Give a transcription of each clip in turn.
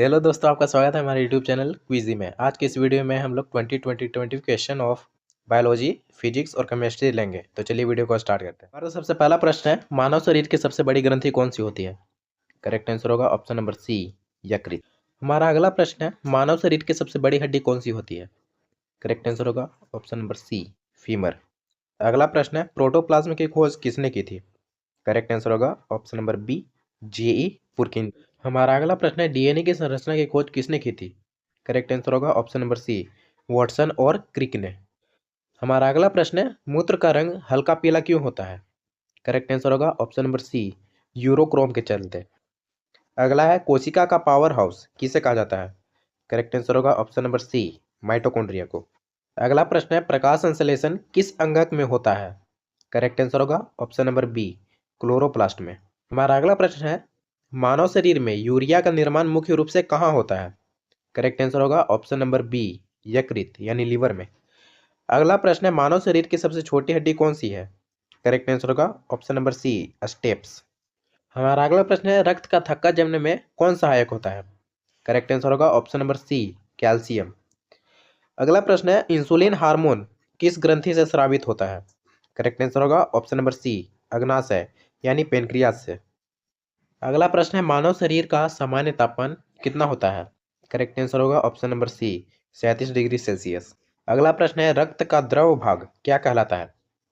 Hello दोस्तों, आपका स्वागत है हमारे यूट्यूब चैनल क्विजी में। आज के इस वीडियो में हम लोग 20 क्वेश्चन ऑफ बायोलॉजी, फिजिक्स और केमिस्ट्री लेंगे। तो चलिए वीडियो को स्टार्ट करते हैं। हमारा सबसे पहला प्रश्न है, मानव शरीर की सबसे बड़ी ग्रंथि कौन सी होती है? करेक्ट आंसर होगा ऑप्शन नंबर सी, यकृत। हमारा अगला प्रश्न है, मानव शरीर की सबसे बड़ी हड्डी कौन सी होती है? करेक्ट आंसर होगा ऑप्शन नंबर सी, फीमर। अगला प्रश्न है, प्रोटोप्लाज्म की खोज किसने की थी? करेक्ट आंसर होगा ऑप्शन नंबर बी, जे.ई. पुरकिन। हमारा अगला प्रश्न है, डीएनए की संरचना की खोज किसने की थी? करेक्ट आंसर होगा ऑप्शन नंबर सी, वाटसन और क्रिक ने। हमारा अगला प्रश्न है, मूत्र का रंग हल्का पीला क्यों होता है? करेक्ट आंसर होगा ऑप्शन नंबर सी, यूरोक्रोम के चलते। अगला है, कोशिका का पावर हाउस किसे कहा जाता है? करेक्ट आंसर होगा ऑप्शन नंबर सी, माइटोकॉन्ड्रिया को। अगला प्रश्न है, प्रकाश संश्लेषण किस अंगक में होता है? करेक्ट आंसर होगा ऑप्शन नंबर बी, क्लोरोप्लास्ट में। हमारा अगला प्रश्न है, मानव शरीर में यूरिया का निर्माण मुख्य रूप से कहाँ होता है? करेक्ट आंसर होगा ऑप्शन नंबर बी, यकृत यानी लीवर में। अगला प्रश्न है, मानव शरीर की सबसे छोटी हड्डी कौन सी है? करेक्ट आंसर होगा ऑप्शन नंबर सी, स्टेप्स। हमारा अगला प्रश्न है, रक्त का थक्का जमने में कौन सहायक होता है? करेक्ट आंसर होगा ऑप्शन नंबर सी, कैल्शियम। अगला प्रश्न है, इंसुलिन हार्मोन किस ग्रंथि से स्रावित होता है? करेक्ट आंसर होगा ऑप्शन नंबर सी, अग्नाशय यानी पेनक्रियास से। अगला प्रश्न है, मानव शरीर का सामान्य तापमान कितना होता है? करेक्ट आंसर होगा option number C, 37 degree Celsius. अगला प्रश्न है, रक्त का द्रव भाग क्या कहलाता है?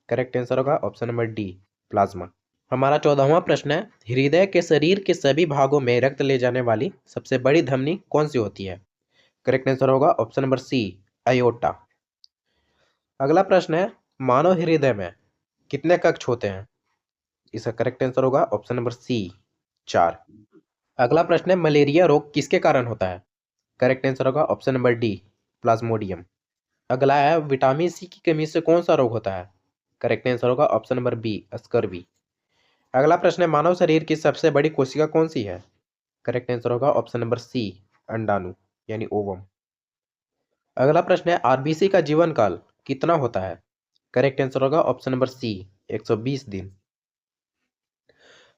करेक्ट आंसर होगा ऑप्शन नंबर डी, प्लाज्मा। हमारा 14वां प्रश्न है, हृदय के शरीर के सभी भागों में रक्त ले जाने वाली सबसे बड़ी धमनी कौन सी होती है? करेक्ट आंसर होगा ऑप्शन नंबर सी, अयोटा। अगला प्रश्न है, मानव हृदय में कितने कक्ष होते हैं? इसका करेक्ट आंसर होगा ऑप्शन नंबर सी, 4। अगला प्रश्न है, मलेरिया रोग किसके कारण होता है? करेक्ट आंसर होगा ऑप्शन नंबर डी, प्लाज्मोडियम। अगला है, विटामिन सी की कमी से कौन सा रोग होता है? करेक्ट आंसर होगा ऑप्शन नंबर बी, स्कर्वी। अगला प्रश्न है, मानव शरीर की सबसे बड़ी कोशिका कौन सी है? करेक्ट आंसर होगा ऑप्शन नंबर सी, अंडाणु यानी ओवम। अगला प्रश्न है, आरबीसी का जीवन काल कितना होता है? करेक्ट आंसर होगा ऑप्शन नंबर सी, 120 दिन।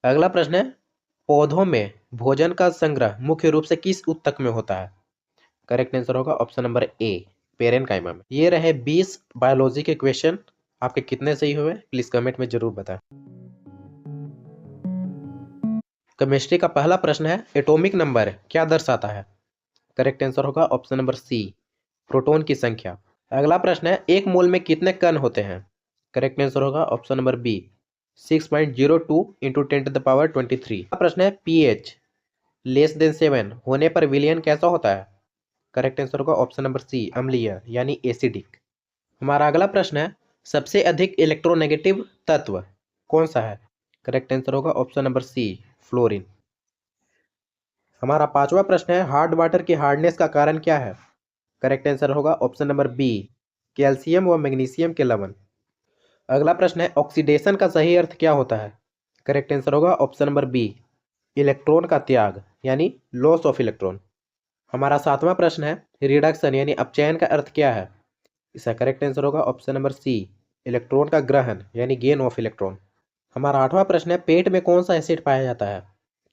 अगला प्रश्न है, पौधों में भोजन का संग्रह मुख्य रूप से किस ऊतक में होता है? करेक्ट आंसर होगा ऑप्शन नंबर ए, पेरेनकाइमा में। ये रहे 20 बायोलॉजी के क्वेश्चन। आपके कितने सही हुए प्लीज कमेंट में जरूर बताएं। केमिस्ट्री का पहला प्रश्न है, एटॉमिक नंबर क्या दर्शाता है? करेक्ट आंसर होगा ऑप्शन नंबर सी, प्रोटॉन की संख्या। अगला प्रश्न है, एक मोल में कितने कण होते हैं? करेक्ट आंसर होगा ऑप्शन नंबर बी, 6.02 इंटू 10⁻23। प्रश्न है, पीएच लेस देन 7 होने पर विलयन कैसा होता है? करेक्ट आंसर होगा ऑप्शन नंबर सी, अम्लीय यानी एसिडिक। हमारा अगला प्रश्न है, सबसे अधिक इलेक्ट्रोनेगेटिव तत्व कौन सा है? करेक्ट आंसर होगा ऑप्शन नंबर सी, फ्लोरीन। हमारा पांचवा प्रश्न है, हार्ड वाटर की हार्डनेस का कारण क्या है? करेक्ट आंसर होगा ऑप्शन नंबर बी, कैल्शियम व मैग्नीशियम के लवण। अगला प्रश्न है, ऑक्सीडेशन का सही अर्थ क्या होता है? करेक्ट आंसर होगा ऑप्शन नंबर बी, इलेक्ट्रॉन का त्याग यानी लॉस ऑफ इलेक्ट्रॉन। हमारा सातवां प्रश्न है, रिडक्शन यानी अपचयन का अर्थ क्या है? इसका करेक्ट आंसर होगा ऑप्शन नंबर सी, इलेक्ट्रॉन का ग्रहण यानी गेन ऑफ इलेक्ट्रॉन। हमारा आठवां प्रश्न है, पेट में कौन सा एसिड पाया जाता है?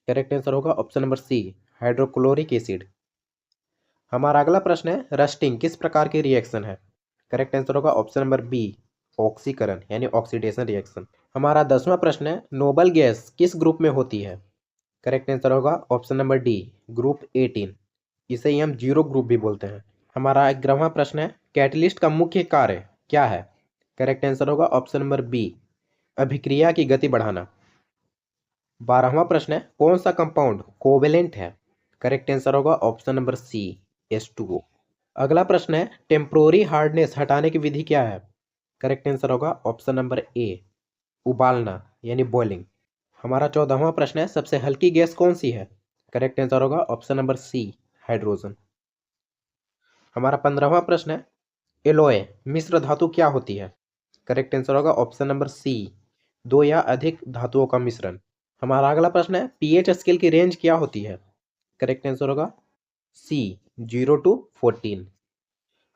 करेक्ट आंसर होगा option number C, hydrochloric acid. हमारा अगला प्रश्न है, रस्टिंग किस प्रकार की रिएक्शन है? करेक्ट आंसर होगा ऑप्शन नंबर बी, ऑक्सीकरण यानी ऑक्सीडेशन रिएक्शन। हमारा 10वां प्रश्न है, नोबल गैस किस ग्रुप में होती है? करेक्ट आंसर होगा ऑप्शन नंबर डी, ग्रुप 18। इसे ही हम जीरो ग्रुप भी बोलते हैं। हमारा 11वां प्रश्न है, कैटलिस्ट का मुख्य कार्य क्या है? करेक्ट आंसर होगा ऑप्शन नंबर बी, अभिक्रिया की गति बढ़ाना। 12वां प्रश्न है, कौन सा कंपाउंड कोवेलेंट है? करेक्ट आंसर होगा ऑप्शन नंबर सी, H2O। अगला प्रश्न है, टेम्पोररी हार्डनेस हटाने की विधि क्या है? करेक्ट आंसर होगा ऑप्शन नंबर ए, उबालना यानी बॉइलिंग। हमारा 14वां प्रश्न है, सबसे हल्की गैस कौन सी है? करेक्ट आंसर होगा ऑप्शन नंबर सी, हाइड्रोजन। हमारा 15वां प्रश्न है, एलॉय मिश्र धातु क्या होती है? करेक्ट आंसर होगा ऑप्शन नंबर सी, दो या अधिक धातुओं का मिश्रण। हमारा अगला प्रश्न है, पीएच स्केल की रेंज क्या होती है? करेक्ट आंसर होगा सी, 0 to 14।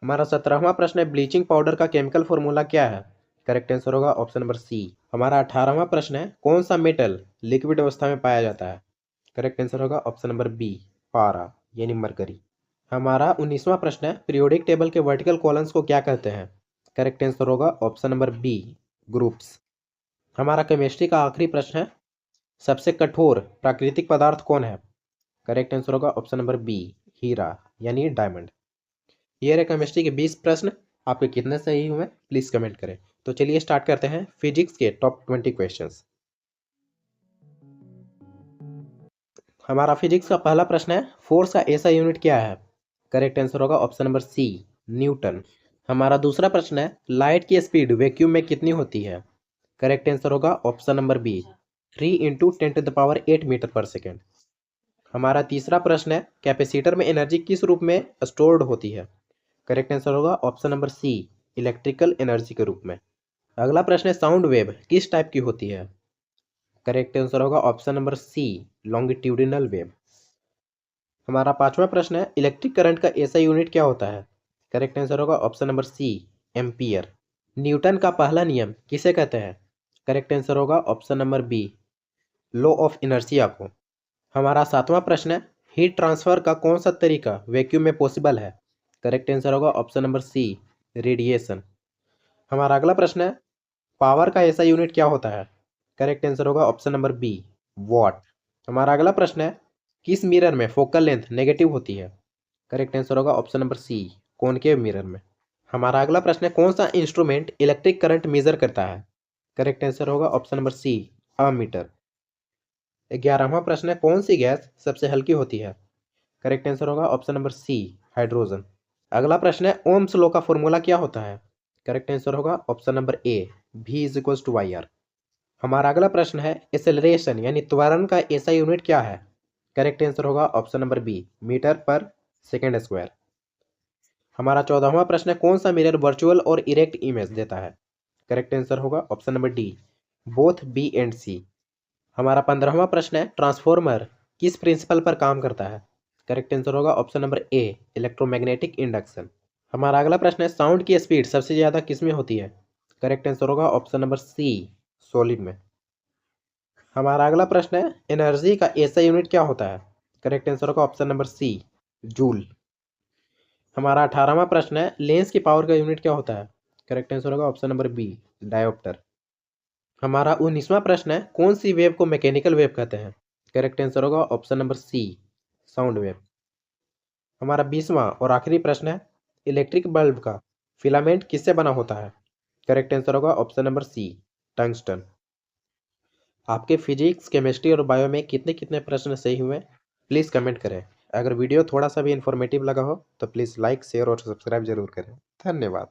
हमारा 17वां प्रश्न है, ब्लीचिंग पाउडर का केमिकल फॉर्मूला क्या है? करेक्ट आंसर होगा ऑप्शन नंबर सी। हमारा 18वां प्रश्न है, कौन सा मेटल लिक्विड अवस्था में पाया जाता है? करेक्ट आंसर होगा ऑप्शन नंबर बी, पारा। यानी मरकरी। हमारा 19वां प्रश्न है, पीरियोडिक टेबल के वर्टिकल कॉलम्स को क्या कहते हैं? करेक्ट आंसर होगा ऑप्शन नंबर बी, ग्रुप्स। हमारा केमिस्ट्री का आखिरी प्रश्न है, सबसे कठोर प्राकृतिक पदार्थ कौन है? करेक्ट आंसर होगा ऑप्शन नंबर बी, हीरा यानी डायमंड। ये रहे केमिस्ट्री के 20 प्रश्न। आपके कितने सही हुए प्लीज कमेंट करें। तो चलिए स्टार्ट करते हैं फिजिक्स के टॉप 20 क्वेश्चंस। हमारा फिजिक्स का पहला प्रश्न है, फोर्स का ऐसा यूनिट क्या है? करेक्ट आंसर होगा ऑप्शन नंबर सी, न्यूटन। हमारा दूसरा प्रश्न है, लाइट की स्पीड वैक्यूम में कितनी होती है? करेक्ट आंसर होगा option number B, 3 × 10⁸ metre per second. हमारा तीसरा प्रश्न है, कैपेसिटर में एनर्जी किस रूप में स्टोर्ड होती है? करेक्ट आंसर होगा option number C, electrical energy के रूप में। अगला प्रश्न है, साउंड वेव किस टाइप की होती है? करेक्ट आंसर होगा option number C, longitudinal wave. हमारा पांचवा प्रश्न है, इलेक्ट्रिक करंट का ऐसा यूनिट क्या होता है? करेक्ट आंसर होगा option number C, ampere. Newton का पहला नियम किसे कहते हैं? करेक्ट आंसर होगा option number B, law of inertia को। हमारा सातवां प्रश्न है, हीट ट्रांसफर का कौन सा तरीका वैक्यूम में पॉसिबल है? करेक्ट आंसर होगा ऑप्शन नंबर सी, रेडिएशन। हमारा अगला प्रश्न है, पावर का ऐसा यूनिट क्या होता है? करेक्ट आंसर होगा ऑप्शन नंबर बी, वॉट। हमारा अगला प्रश्न है, किस मिरर में फोकल लेंथ नेगेटिव होती है? करेक्ट आंसर होगा option number C, concave mirror में। हमारा अगला प्रश्न है, कौन सा इंस्ट्रूमेंट इलेक्ट्रिक करंट मेजर करता है? करेक्ट आंसर होगा ऑप्शन नंबर सी, अमीटर। 11वां प्रश्न है, कौन सी गैस सबसे हल्की होती है? करेक्ट आंसर होगा ऑप्शन नंबर सी, हाइड्रोजन। अगला प्रश्न है, ओम्स लॉ का फॉर्मूला क्या होता है? करेक्ट आंसर होगा option number A, V = YR। हमारा अगला प्रश्न है, एक्सेलरेशन यानी त्वरण का ऐसा यूनिट क्या है? करेक्ट आंसर होगा option number B, meter per second square. हमारा 14वां प्रश्न है, कौन सा मिरर वर्चुअल और इरेक्ट इमेज देता है? करेक्ट आंसर होगा option number D, both B and C. हमारा 15वां प्रश्न है, ट्रांसफॉर्मर किस प्रिंसिपल पर काम करता है? करेक्ट आंसर होगा option number A, electromagnetic induction. हमारा अगला प्रश्न है, साउंड की स्पीड सबसे ज़्यादा किस में होती है? करेक्ट आंसर होगा ऑप्शन नंबर सी, सॉलिड में। हमारा अगला प्रश्न है, एनर्जी का ऐसा यूनिट क्या होता है? करेक्ट आंसर होगा ऑप्शन नंबर सी, जूल। हमारा 18वां प्रश्न है, लेंस की पावर का यूनिट क्या होता है? करेक्ट आंसर होगा ऑप्शन नंबर बी, डायोप्टर। हमारा 19वां प्रश्न है, कौन सी वेव को मैकेनिकल वेव कहते हैं? करेक्ट आंसर होगा option number C, sound wave. हमारा 20वां और आखिरी प्रश्न है, इलेक्ट्रिक बल्ब का फिलामेंट किससे बना होता है? करेक्ट आंसर होगा ऑप्शन नंबर सी, टंगस्टन। आपके फिजिक्स, केमिस्ट्री और बायो में कितने कितने प्रश्न सही हुए प्लीज़ कमेंट करें। अगर वीडियो थोड़ा सा भी इन्फॉर्मेटिव लगा हो तो प्लीज़ लाइक, शेयर और सब्सक्राइब जरूर करें। धन्यवाद।